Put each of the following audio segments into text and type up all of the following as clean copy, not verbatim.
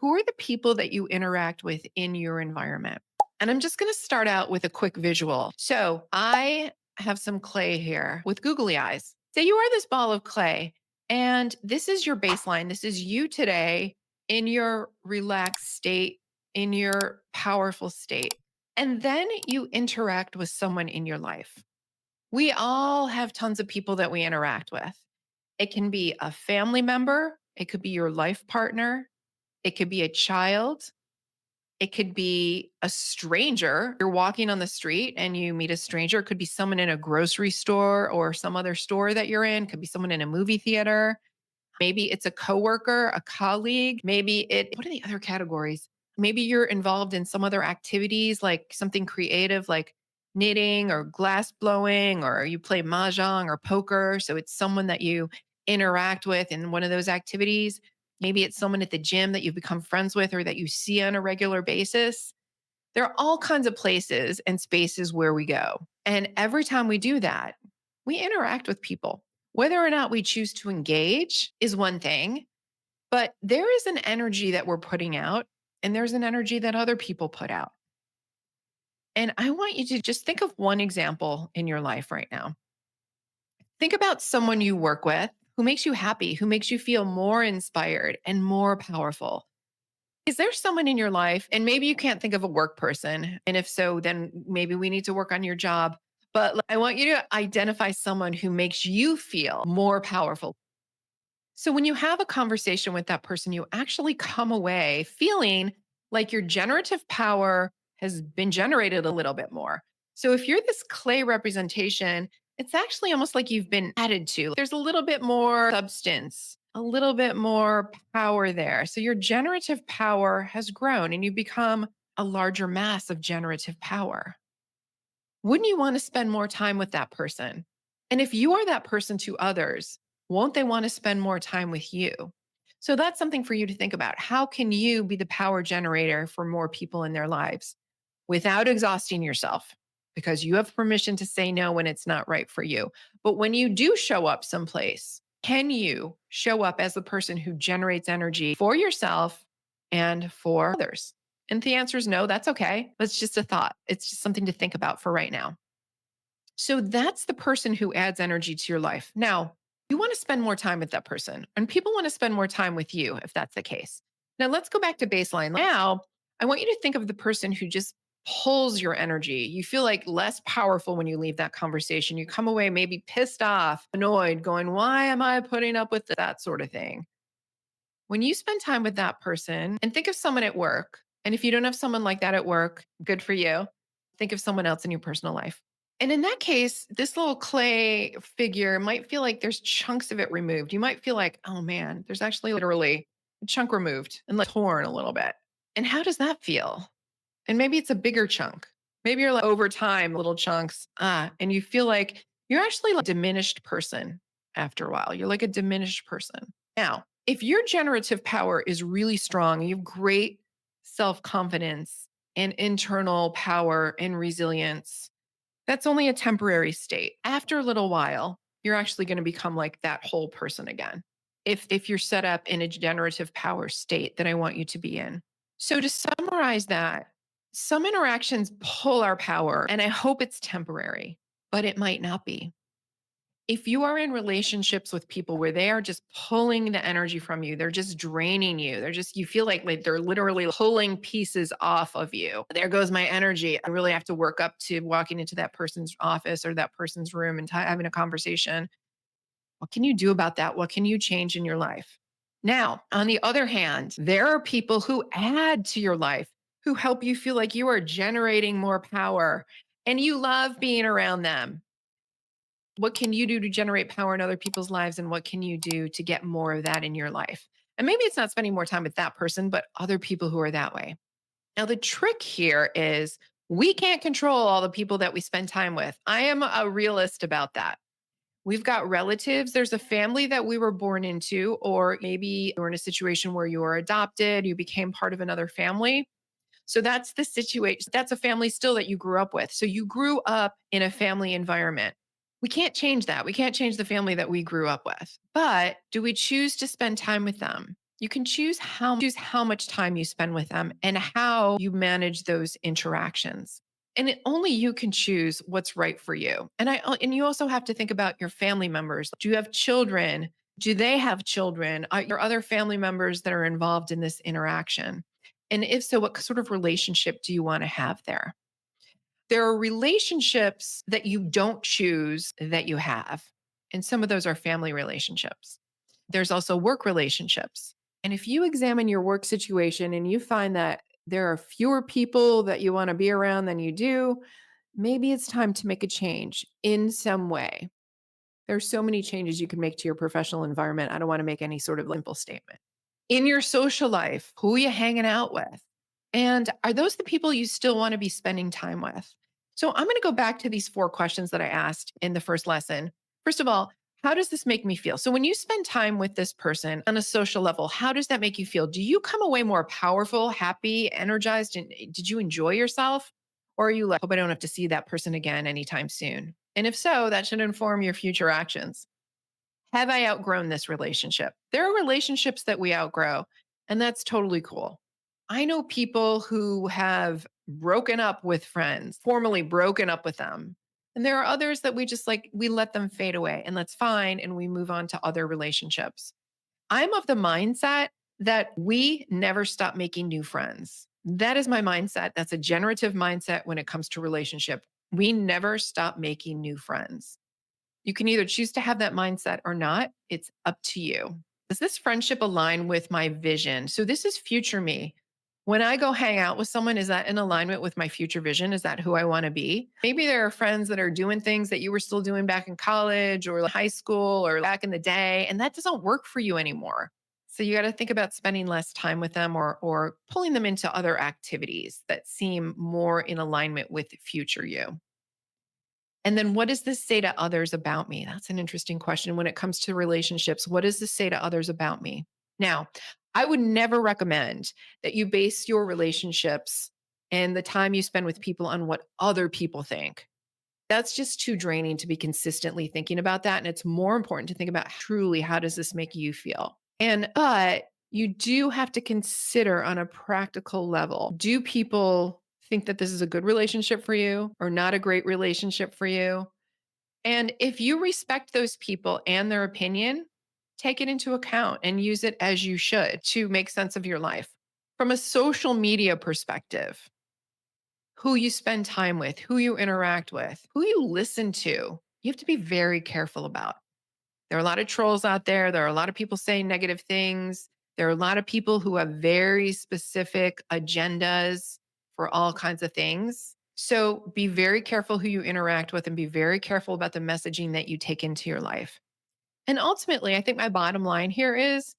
Who are the people that you interact with in your environment? And I'm just going to start out with a quick visual. So I have some clay here with googly eyes. Say you are this ball of clay, and this is your baseline. This is you today in your relaxed state, in your powerful state. And then you interact with someone in your life. We all have tons of people that we interact with. It can be a family member, it could be your life partner, it could be a child, it could be a stranger. You're walking on the street and you meet a stranger. It could be someone in a grocery store or some other store that you're in. It could be someone in a movie theater. Maybe it's a coworker, a colleague. What are the other categories? Maybe you're involved in some other activities like something creative like knitting or glass blowing, or you play mahjong or poker. So it's someone that you interact with in one of those activities. Maybe it's someone at the gym that you've become friends with or that you see on a regular basis. There are all kinds of places and spaces where we go. And every time we do that, we interact with people. Whether or not we choose to engage is one thing, but there is an energy that we're putting out, and there's an energy that other people put out. And I want you to just think of one example in your life right now. Think about someone you work with who makes you happy, who makes you feel more inspired and more powerful. Is there someone in your life, and maybe you can't think of a work person, and if so, then maybe we need to work on your job. But I want you to identify someone who makes you feel more powerful. So when you have a conversation with that person, you actually come away feeling like your generative power has been generated a little bit more. So if you're this clay representation, it's actually almost like you've been added to. There's a little bit more substance, a little bit more power there. So your generative power has grown and you become a larger mass of generative power. Wouldn't you want to spend more time with that person? And if you are that person to others, won't they want to spend more time with you? So that's something for you to think about. How can you be the power generator for more people in their lives without exhausting yourself? Because you have permission to say no when it's not right for you. But when you do show up someplace, can you show up as the person who generates energy for yourself and for others? And if the answer is no, that's okay. It's just a thought. It's just something to think about for right now. So that's the person who adds energy to your life. Now, you want to spend more time with that person, and people want to spend more time with you if that's the case. Now, let's go back to baseline. Now, I want you to think of the person who just pulls your energy. You feel like less powerful when you leave that conversation. You come away maybe pissed off, annoyed, going, why am I putting up with that sort of thing? When you spend time with that person and think of someone at work, and if you don't have someone like that at work, good for you. Think of someone else in your personal life. And in that case, this little clay figure might feel like there's chunks of it removed. You might feel like, oh man, there's actually literally a chunk removed and like torn a little bit. And how does that feel? And maybe it's a bigger chunk. Maybe you're like over time, little chunks, and you feel like you're actually like a diminished person after a while. You're like a diminished person. Now, if your generative power is really strong, you have great self confidence and internal power and resilience, that's only a temporary state. After a little while, you're actually going to become like that whole person again. If you're set up in a generative power state that I want you to be in. So to summarize that, some interactions pull our power, and I hope it's temporary, but it might not be. If you are in relationships with people where they are just pulling the energy from you, they're just draining you. You feel like they're literally pulling pieces off of you. There goes my energy. I really have to work up to walking into that person's office or that person's room and having a conversation. What can you do about that? What can you change in your life? Now, on the other hand, there are people who add to your life, who help you feel like you are generating more power and you love being around them. What can you do to generate power in other people's lives? And what can you do to get more of that in your life? And maybe it's not spending more time with that person, but other people who are that way. Now, the trick here is we can't control all the people that we spend time with. I am a realist about that. We've got relatives. There's a family that we were born into, or maybe you're in a situation where you were adopted, you became part of another family. So that's the situation. That's a family still that you grew up with. So you grew up in a family environment. We can't change that. We can't change the family that we grew up with. But do we choose to spend time with them? You can choose how much time you spend with them and how you manage those interactions. And only you can choose what's right for you. And you also have to think about your family members. Do you have children? Do they have children? Are your other family members that are involved in this interaction? And if so, what sort of relationship do you want to have there? There are relationships that you don't choose that you have. And some of those are family relationships. There's also work relationships. And if you examine your work situation and you find that there are fewer people that you want to be around than you do, maybe it's time to make a change in some way. There's so many changes you can make to your professional environment. I don't want to make any sort of simple statement. In your social life, who are you hanging out with? And are those the people you still want to be spending time with? So I'm going to go back to these four questions that I asked in the first lesson. First of all, how does this make me feel? So when you spend time with this person on a social level, how does that make you feel? Do you come away more powerful, happy, energized? And did you enjoy yourself? Or are you like, hope I don't have to see that person again anytime soon? And if so, that should inform your future actions. Have I outgrown this relationship? There are relationships that we outgrow, and that's totally cool. I know people who have broken up with friends, formally broken up with them. And there are others that we just like, we let them fade away, and that's fine. And we move on to other relationships. I'm of the mindset that we never stop making new friends. That is my mindset. That's a generative mindset when it comes to relationship. We never stop making new friends. You can either choose to have that mindset or not. It's up to you. Does this friendship align with my vision? So, this is future me. When I go hang out with someone, is that in alignment with my future vision? Is that who I want to be? Maybe there are friends that are doing things that you were still doing back in college or high school or back in the day, and that doesn't work for you anymore. So you got to think about spending less time with them or pulling them into other activities that seem more in alignment with future you. And then what does this say to others about me? That's an interesting question when it comes to relationships. What does this say to others about me? Now, I would never recommend that you base your relationships and the time you spend with people on what other people think. That's just too draining to be consistently thinking about that. And it's more important to think about truly how does this make you feel? But you do have to consider on a practical level, do people think that this is a good relationship for you or not a great relationship for you? And if you respect those people and their opinion, take it into account and use it as you should to make sense of your life. From a social media perspective, who you spend time with, who you interact with, who you listen to, you have to be very careful about. There are a lot of trolls out there. There are a lot of people saying negative things. There are a lot of people who have very specific agendas for all kinds of things. So be very careful who you interact with and be very careful about the messaging that you take into your life. And ultimately, I think my bottom line here is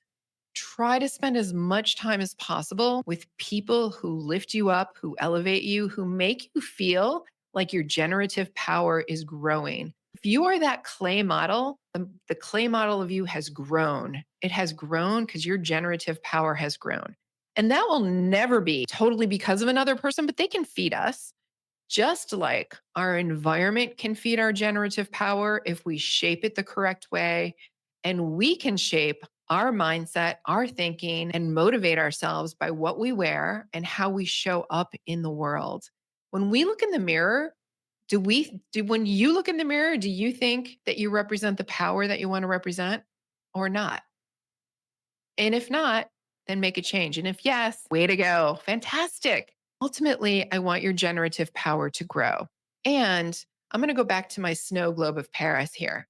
try to spend as much time as possible with people who lift you up, who elevate you, who make you feel like your generative power is growing. If you are that clay model, the clay model of you has grown. It has grown because your generative power has grown. And that will never be totally because of another person, but they can feed us. Just like our environment can feed our generative power if we shape it the correct way, and we can shape our mindset, our thinking, and motivate ourselves by what we wear and how we show up in the world. When we look in the mirror, when you look in the mirror, do you think that you represent the power that you want to represent or not? And if not, then make a change. And if yes, way to go. Fantastic. Ultimately, I want your generative power to grow. And I'm going to go back to my snow globe of Paris here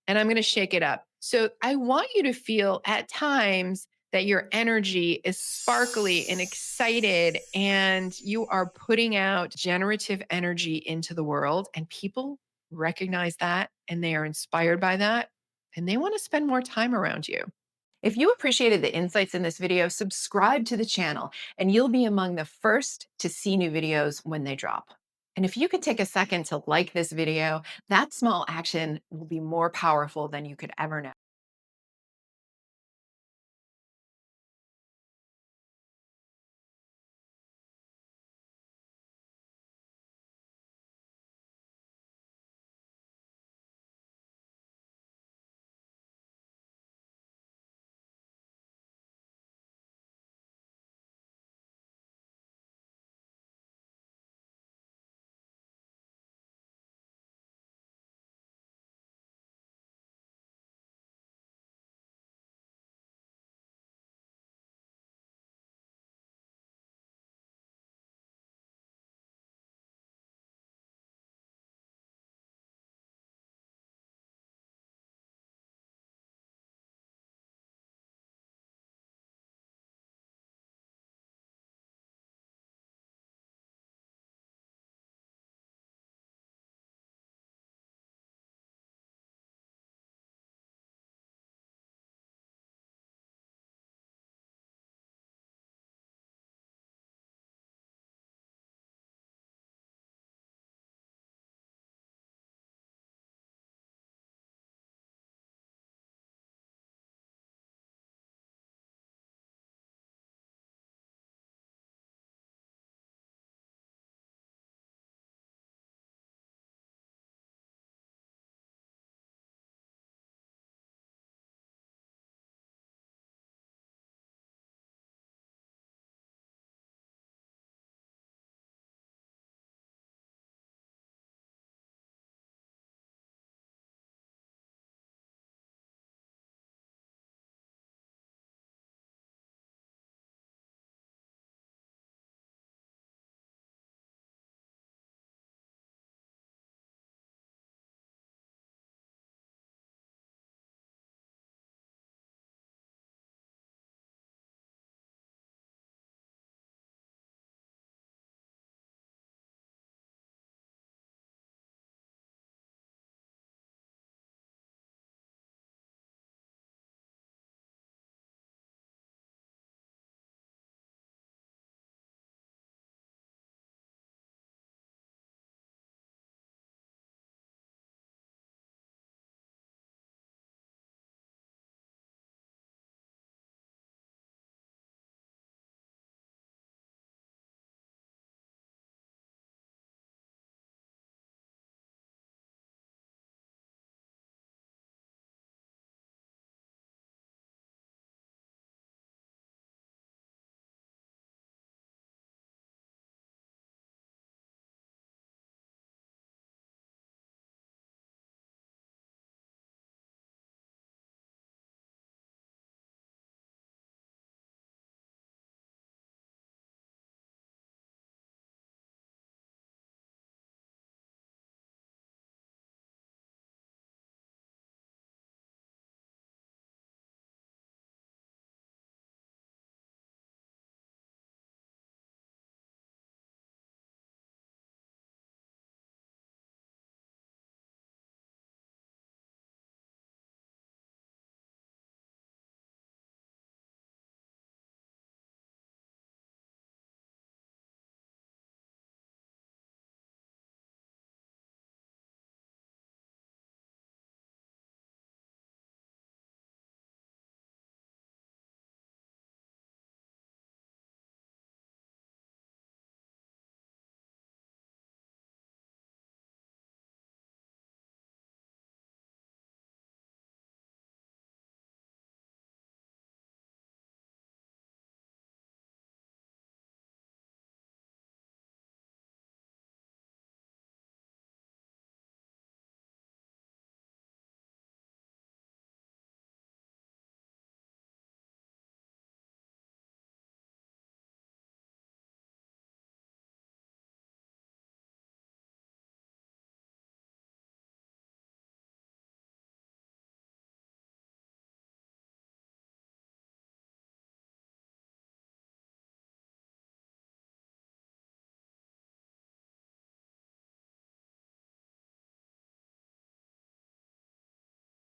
and I'm going to shake it up. So I want you to feel at times that your energy is sparkly and excited and you are putting out generative energy into the world and people recognize that and they are inspired by that and they want to spend more time around you. If you appreciated the insights in this video, subscribe to the channel and you'll be among the first to see new videos when they drop. And if you could take a second to like this video, that small action will be more powerful than you could ever know.